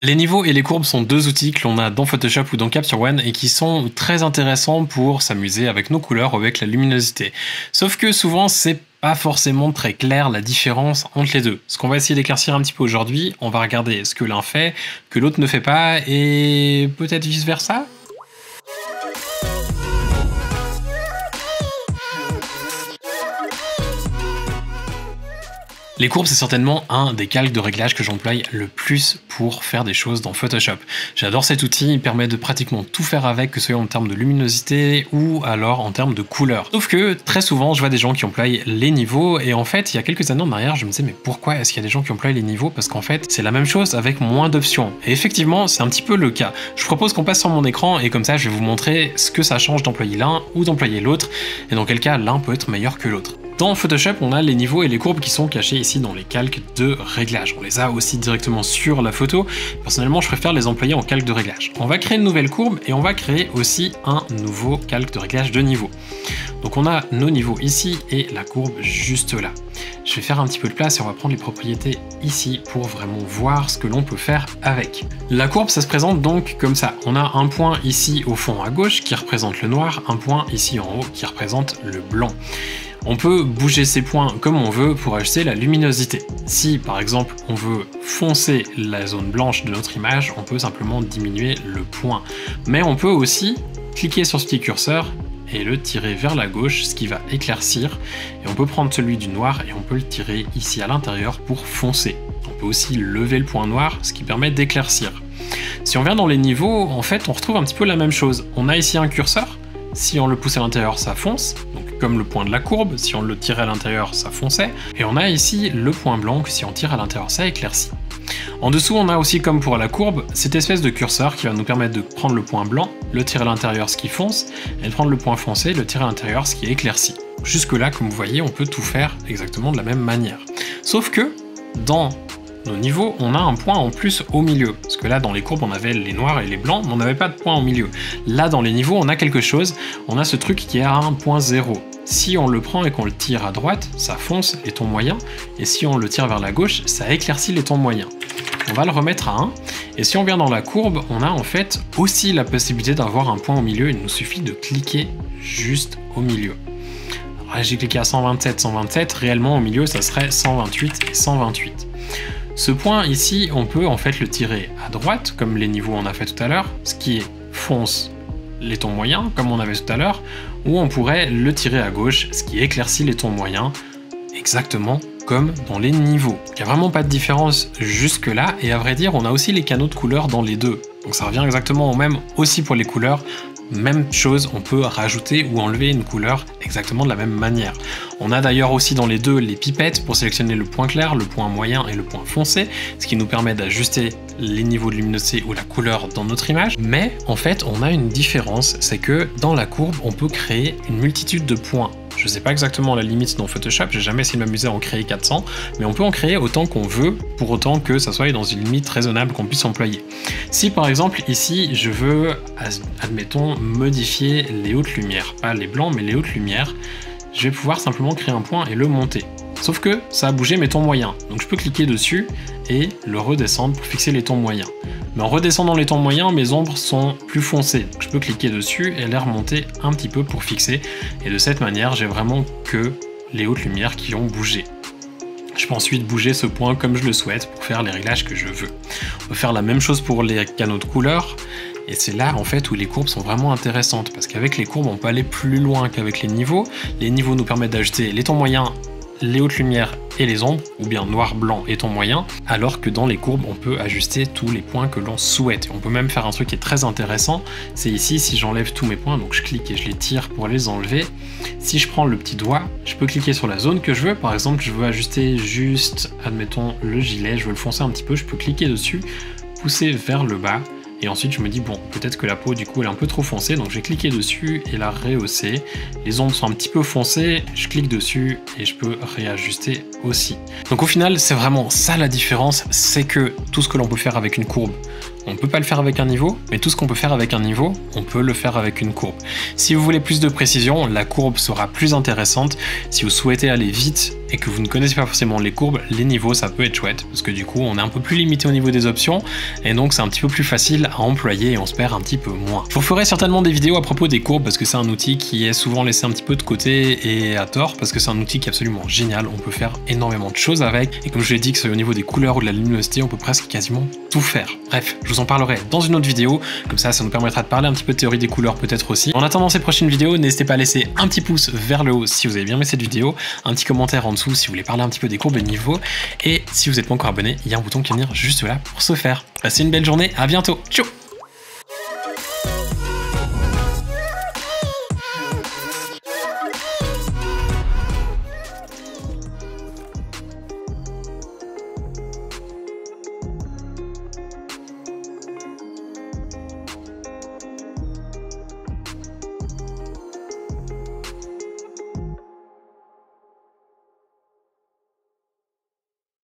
Les niveaux et les courbes sont deux outils que l'on a dans Photoshop ou dans Capture One et qui sont très intéressants pour s'amuser avec nos couleurs ou avec la luminosité. Sauf que souvent, c'est pas forcément très clair la différence entre les deux. Ce qu'on va essayer d'éclaircir un petit peu aujourd'hui, on va regarder ce que l'un fait, que l'autre ne fait pas et peut-être vice versa. Les courbes, c'est certainement un des calques de réglage que j'emploie le plus pour faire des choses dans Photoshop. J'adore cet outil, il permet de pratiquement tout faire avec, que ce soit en termes de luminosité ou alors en termes de couleur. Sauf que très souvent, je vois des gens qui emploient les niveaux et en fait, il y a quelques années en arrière, je me disais mais pourquoi est-ce qu'il y a des gens qui emploient les niveaux? Parce qu'en fait, c'est la même chose avec moins d'options. Et effectivement, c'est un petit peu le cas. Je propose qu'on passe sur mon écran et comme ça, je vais vous montrer ce que ça change d'employer l'un ou d'employer l'autre et dans quel cas l'un peut être meilleur que l'autre. Dans Photoshop, on a les niveaux et les courbes qui sont cachés ici dans les calques de réglage. On les a aussi directement sur la photo. Personnellement, je préfère les employer en calque de réglage. On va créer une nouvelle courbe et on va créer aussi un nouveau calque de réglage de niveau. Donc on a nos niveaux ici et la courbe juste là. Je vais faire un petit peu de place et on va prendre les propriétés ici pour vraiment voir ce que l'on peut faire avec. La courbe, ça se présente donc comme ça. On a un point ici au fond à gauche qui représente le noir, un point ici en haut qui représente le blanc. On peut bouger ces points comme on veut pour ajuster la luminosité. Si par exemple on veut foncer la zone blanche de notre image, on peut simplement diminuer le point. Mais on peut aussi cliquer sur ce petit curseur et le tirer vers la gauche, ce qui va éclaircir. Et on peut prendre celui du noir et on peut le tirer ici à l'intérieur pour foncer. On peut aussi lever le point noir, ce qui permet d'éclaircir. Si on vient dans les niveaux, en fait on retrouve un petit peu la même chose. On a ici un curseur. Si on le pousse à l'intérieur, ça fonce, donc comme le point de la courbe. Si on le tirait à l'intérieur, ça fonçait. Et on a ici le point blanc, que si on tire à l'intérieur, ça éclaircit. En dessous, on a aussi, comme pour la courbe, cette espèce de curseur qui va nous permettre de prendre le point blanc, le tirer à l'intérieur, ce qui fonce, et de prendre le point foncé, le tirer à l'intérieur, ce qui éclaircit. Jusque-là, comme vous voyez, on peut tout faire exactement de la même manière. Sauf que, dans nos niveaux, on a un point en plus au milieu. Parce que là, dans les courbes, on avait les noirs et les blancs, mais on n'avait pas de point au milieu. Là, dans les niveaux, on a quelque chose. On a ce truc qui est à 1.0. Si on le prend et qu'on le tire à droite, ça fonce les tons moyens. Et si on le tire vers la gauche, ça éclaircit les tons moyens. On va le remettre à 1. Et si on vient dans la courbe, on a en fait aussi la possibilité d'avoir un point au milieu. Il nous suffit de cliquer juste au milieu. Alors là, j'ai cliqué à 127, 127. Réellement, au milieu, ça serait 128 et 128. Ce point ici, on peut en fait le tirer à droite, comme les niveaux on a fait tout à l'heure, ce qui fonce les tons moyens, comme on avait tout à l'heure, ou on pourrait le tirer à gauche, ce qui éclaircit les tons moyens, exactement comme dans les niveaux. Il n'y a vraiment pas de différence jusque là, et à vrai dire, on a aussi les canaux de couleurs dans les deux. Donc ça revient exactement au même aussi pour les couleurs. Même chose, on peut rajouter ou enlever une couleur exactement de la même manière. On a d'ailleurs aussi dans les deux les pipettes pour sélectionner le point clair, le point moyen et le point foncé, ce qui nous permet d'ajuster les niveaux de luminosité ou la couleur dans notre image. Mais en fait, on a une différence, c'est que dans la courbe, on peut créer une multitude de points. Je sais pas exactement la limite dans Photoshop, j'ai jamais essayé de m'amuser à en créer 400, mais on peut en créer autant qu'on veut, pour autant que ça soit dans une limite raisonnable qu'on puisse employer. Si par exemple ici je veux, admettons, modifier les hautes lumières, pas les blancs mais les hautes lumières, je vais pouvoir simplement créer un point et le monter. Sauf que ça a bougé mes tons moyens, donc je peux cliquer dessus et le redescendre pour fixer les tons moyens. Mais en redescendant les tons moyens, mes ombres sont plus foncées. Donc je peux cliquer dessus et les remonter un petit peu pour fixer. Et de cette manière, j'ai vraiment que les hautes lumières qui ont bougé. Je peux ensuite bouger ce point comme je le souhaite pour faire les réglages que je veux. On peut faire la même chose pour les canaux de couleurs. Et c'est là en fait où les courbes sont vraiment intéressantes. Parce qu'avec les courbes, on peut aller plus loin qu'avec les niveaux. Les niveaux nous permettent d'ajuster les tons moyens, les hautes lumières et les ombres, ou bien noir, blanc et ton moyen, alors que dans les courbes, on peut ajuster tous les points que l'on souhaite. On peut même faire un truc qui est très intéressant, c'est ici, si j'enlève tous mes points, donc je clique et je les tire pour les enlever, si je prends le petit doigt, je peux cliquer sur la zone que je veux, par exemple, je veux ajuster juste, admettons, le gilet, je veux le foncer un petit peu, je peux cliquer dessus, pousser vers le bas, et ensuite je me dis bon, peut-être que la peau du coup elle est un peu trop foncée, donc j'ai cliqué dessus et la rehausser. Les ombres sont un petit peu foncées, je clique dessus et je peux réajuster aussi. Donc au final c'est vraiment ça la différence, c'est que tout ce que l'on peut faire avec une courbe, on ne peut pas le faire avec un niveau, mais tout ce qu'on peut faire avec un niveau, on peut le faire avec une courbe. Si vous voulez plus de précision, la courbe sera plus intéressante. Si vous souhaitez aller vite, et que vous ne connaissez pas forcément les courbes, les niveaux, ça peut être chouette parce que du coup on est un peu plus limité au niveau des options et donc c'est un petit peu plus facile à employer et on se perd un petit peu moins. Je vous ferai certainement des vidéos à propos des courbes parce que c'est un outil qui est souvent laissé un petit peu de côté et à tort parce que c'est un outil qui est absolument génial, on peut faire énormément de choses avec et comme je l'ai dit que c'est au niveau des couleurs ou de la luminosité, on peut presque quasiment tout faire. Bref, je vous en parlerai dans une autre vidéo, comme ça nous permettra de parler un petit peu de théorie des couleurs peut-être aussi. En attendant ces prochaines vidéos, n'hésitez pas à laisser un petit pouce vers le haut si vous avez bien aimé cette vidéo, un petit commentaire en dessous si vous voulez parler un petit peu des courbes de niveau, et si vous n'êtes pas encore abonné, il y a un bouton qui va venir juste là pour ce faire. Passez une belle journée, à bientôt, ciao.